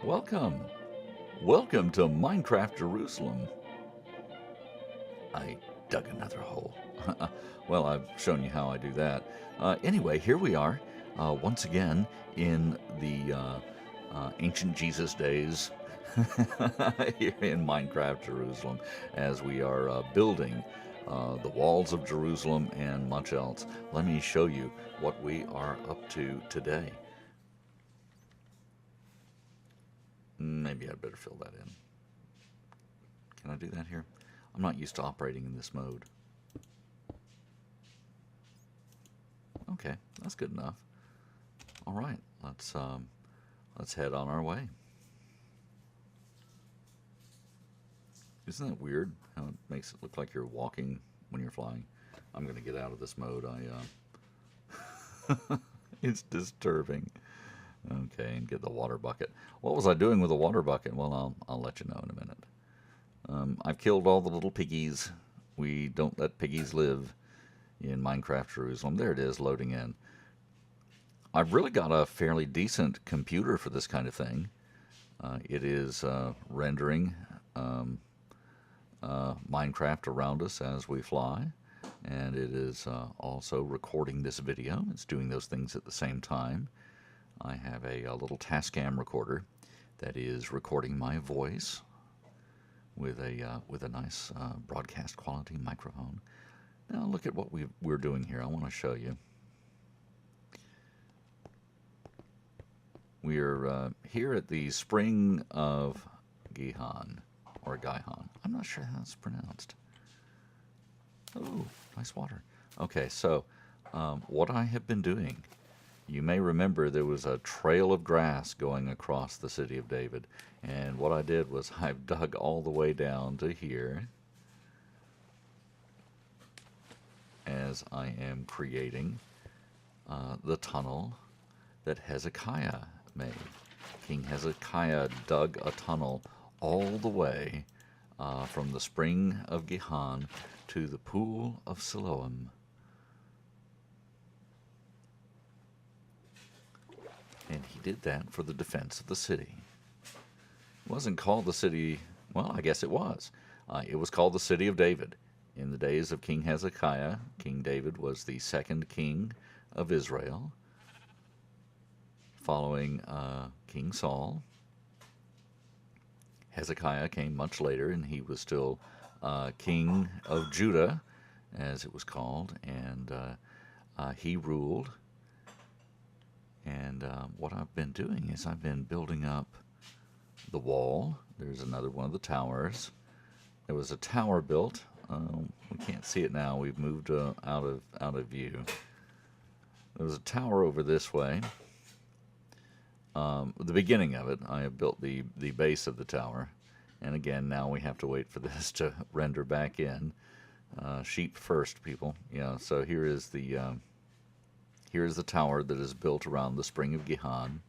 Welcome. Welcome to Minecraft Jerusalem. I dug another hole. Well, I've shown you how I do that. Anyway, here we are, once again in the ancient Jesus days here in Minecraft Jerusalem as we are building the walls of Jerusalem and much else. Let me show you what we are up to today. Maybe I'd better fill that in. Can I do that here? I'm not used to operating in this mode. Okay, that's good enough. All right, let's head on our way. Isn't that weird how it makes it look like you're walking when you're flying? I'm gonna get out of this mode. It's disturbing. Okay, and get the water bucket. What was I doing with the water bucket? Well, I'll let you know in a minute. I've killed all the little piggies. We don't let piggies live in Minecraft Jerusalem. There it is, loading in. I've really got a fairly decent computer for this kind of thing. It is rendering Minecraft around us as we fly, and it is also recording this video. It's doing those things at the same time. I have a little Tascam recorder that is recording my voice with a nice broadcast quality microphone. Now look at what we're doing here. I want to show you. We're here at the spring of Gihon, or Gihon. I'm not sure how it's pronounced. Oh, nice water. Okay, so what I have been doing, you may remember there was a trail of grass going across the city of David. And what I did was I've dug all the way down to here as I am creating the tunnel that Hezekiah made. King Hezekiah dug a tunnel all the way from the spring of Gihon to the pool of Siloam. And he did that for the defense of the city. It wasn't called the city, well, I guess it was. It was called the city of David. In the days of King Hezekiah, King David was the second king of Israel, following King Saul. Hezekiah came much later, and he was still king of Judah, as it was called, and he ruled. And what I've been doing is I've been building up the wall. There's another one of the towers. There was a tower built. We can't see it now. We've moved out of view. There was a tower over this way. The beginning of it, I have built the base of the tower. And again, now we have to wait for this to render back in. Sheep first, people. Yeah, so here is the tower that is built around the spring of Gihon.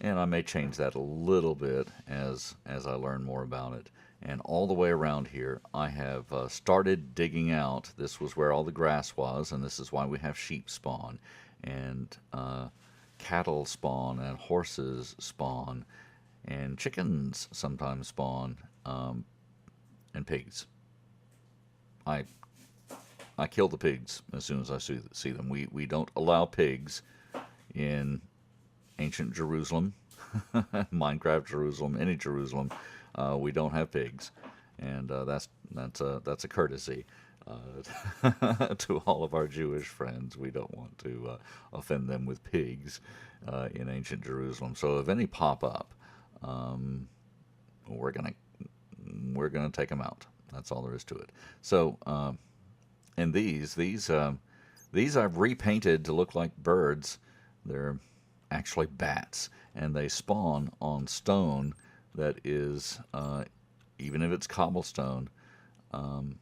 And I may change that a little bit as I learn more about it. And all the way around here, I have started digging out. This was where all the grass was, and this is why we have sheep spawn, and cattle spawn, and horses spawn, and chickens sometimes spawn, and pigs. I kill the pigs as soon as I see them. We don't allow pigs in ancient Jerusalem, Minecraft Jerusalem, any Jerusalem. We don't have pigs, and that's a courtesy to all of our Jewish friends. We don't want to offend them with pigs in ancient Jerusalem. So if any pop up, we're gonna take them out. That's all there is to it. So. And these I've repainted to look like birds. They're actually bats, and they spawn on stone that is, even if it's cobblestone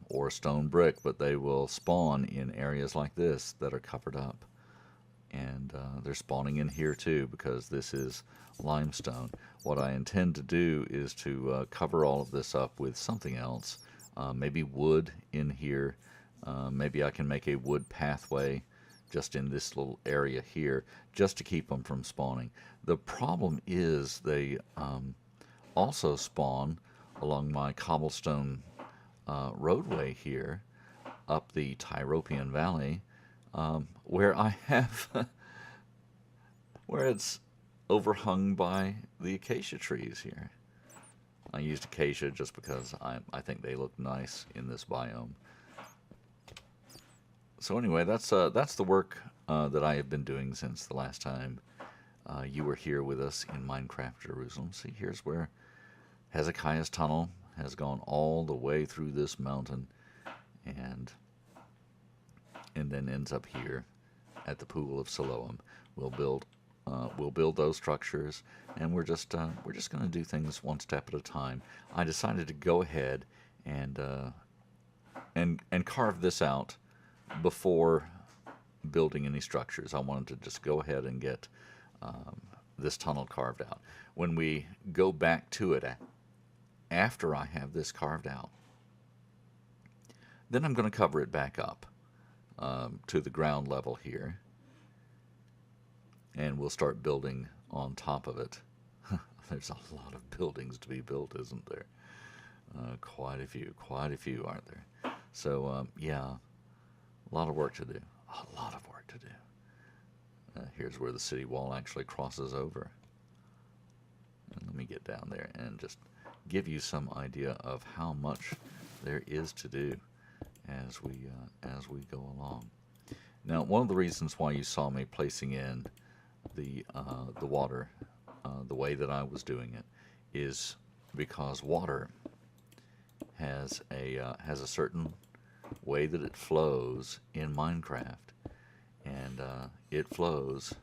or stone brick, but they will spawn in areas like this that are covered up. And they're spawning in here too because this is limestone. What I intend to do is to cover all of this up with something else, maybe wood in here. Maybe I can make a wood pathway just in this little area here, just to keep them from spawning. The problem is they also spawn along my cobblestone roadway here up the Tyropian Valley, where I have where it's overhung by the acacia trees here. I used acacia just because I think they look nice in this biome. So anyway, that's the work that I have been doing since the last time you were here with us in Minecraft Jerusalem. See, here's where Hezekiah's tunnel has gone all the way through this mountain, and then ends up here at the Pool of Siloam. We'll build those structures, and we're just going to do things one step at a time. I decided to go ahead and carve this out before building any structures. I wanted to just go ahead and get this tunnel carved out. When we go back to it after I have this carved out, then I'm going to cover it back up to the ground level here, and we'll start building on top of it. There's a lot of buildings to be built, isn't there? Quite a few, aren't there? So, yeah, a lot of work to do. A lot of work to do. Here's where the city wall actually crosses over. And let me get down there and just give you some idea of how much there is to do as we go along. Now, one of the reasons why you saw me placing in the water the way that I was doing it is because water has a certain way that it flows in Minecraft, and it flows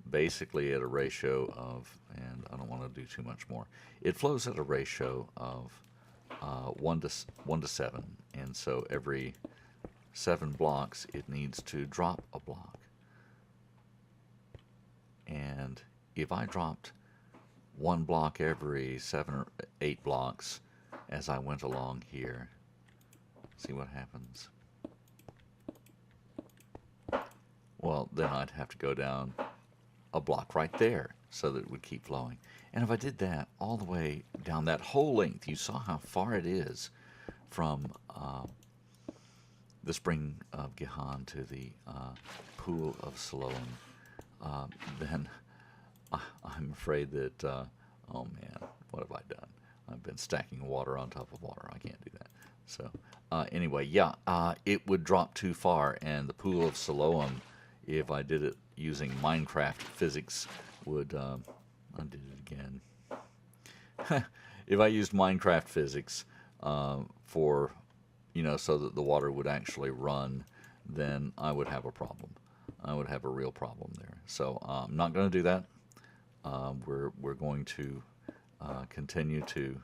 basically at a ratio of, and I don't want to do too much more. It flows at a ratio of 1 to 7, and so every 7 blocks it needs to drop a block. And if I dropped 1 block every 7 or 8 blocks as I went along here, see what happens. Well, then I'd have to go down a block right there so that it would keep flowing. And if I did that all the way down that whole length, you saw how far it is from the spring of Gihon to the Pool of Siloam, then I'm afraid that, oh man, what have I done? I've been stacking water on top of water. I can't do that. So anyway, yeah, it would drop too far, and the Pool of Siloam, if I did it using Minecraft physics, would, I did it again. If I used Minecraft physics for, so that the water would actually run, then I would have a problem. I would have a real problem there. So I'm not going to do that. We're going to continue to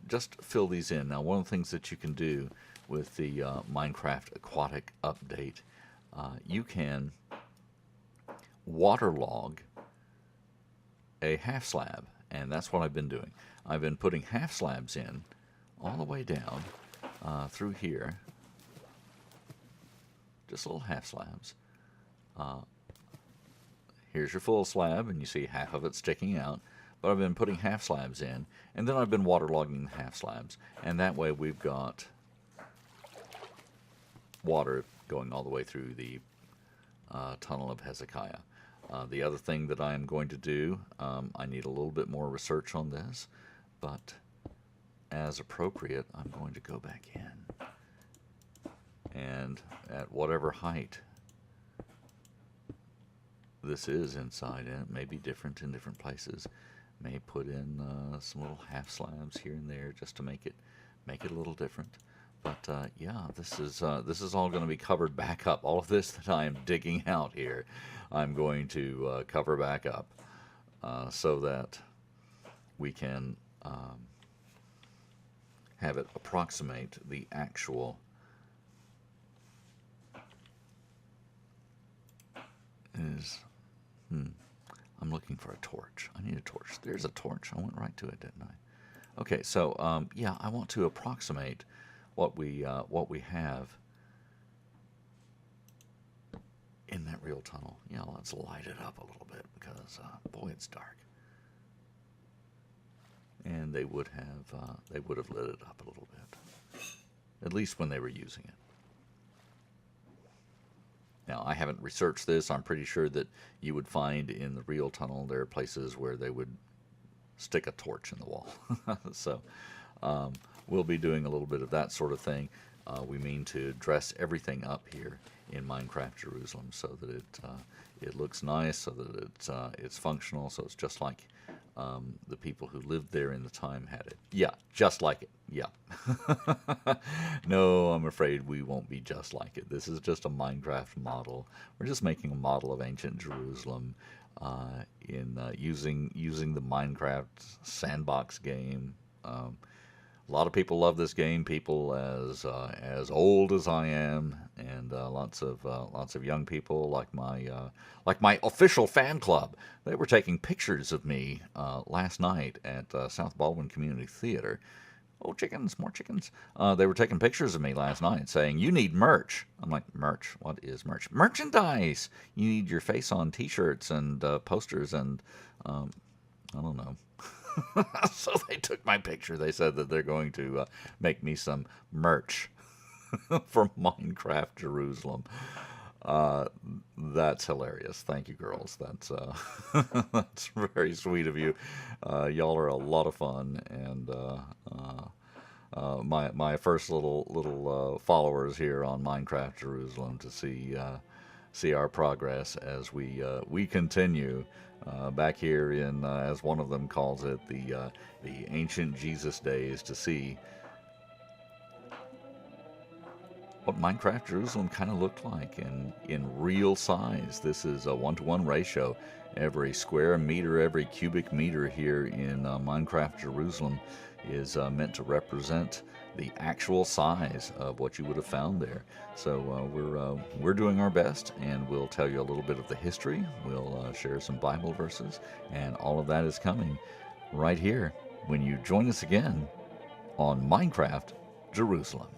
just fill these in. Now, one of the things that you can do with the Minecraft Aquatic update, you can waterlog a half slab, and that's what I've been doing. I've been putting half slabs in all the way down through here, just little half slabs. Here's your full slab, and you see half of it sticking out, but I've been putting half slabs in, and then I've been waterlogging half slabs, and that way we've got water going all the way through the tunnel of Hezekiah. The other thing that I am going to do, I need a little bit more research on this, but as appropriate, I'm going to go back in, and at whatever height this is inside, and it may be different in different places, may put in some little half slabs here and there just to make it a little different. But yeah, this is all going to be covered back up. All of this that I am digging out here, I'm going to cover back up so that we can have it approximate the actual I'm looking for a torch. I need a torch. There's a torch. I went right to it, didn't I? Okay, so yeah, I want to approximate what we have real tunnel. Yeah, let's light it up a little bit because, boy, it's dark. And they would have lit it up a little bit, at least when they were using it. Now, I haven't researched this. I'm pretty sure that you would find in the real tunnel there are places where they would stick a torch in the wall. So we'll be doing a little bit of that sort of thing. We mean to dress everything up here in Minecraft Jerusalem so that it looks nice, so that it's functional, so it's just like the people who lived there in the time had it. Yeah, just like it. Yeah. No, I'm afraid we won't be just like it. This is just a Minecraft model. We're just making a model of ancient Jerusalem using the Minecraft sandbox game. A lot of people love this game. People as old as I am, and lots of young people like my official fan club. They were taking pictures of me last night at South Baldwin Community Theater. Oh, chickens, more chickens. They were taking pictures of me last night saying, "You need merch." I'm like, "Merch? What is merch?" "Merchandise! You need your face on t-shirts and posters and I don't know." So they took my picture. They said that they're going to make me some merch for Minecraft Jerusalem. That's hilarious. Thank you, girls. That's that's very sweet of you. Y'all are a lot of fun, and my first little followers here on Minecraft Jerusalem to see our progress as we continue back here in, as one of them calls it, the ancient Jesus days, to see what Minecraft Jerusalem kind of looked like in real size. This is a 1-to-1 ratio. Every square meter, every cubic meter here in Minecraft Jerusalem is meant to represent the actual size of what you would have found there. So we're doing our best, and we'll tell you a little bit of the history. We'll share some Bible verses, and all of that is coming right here when you join us again on Minecraft Jerusalem.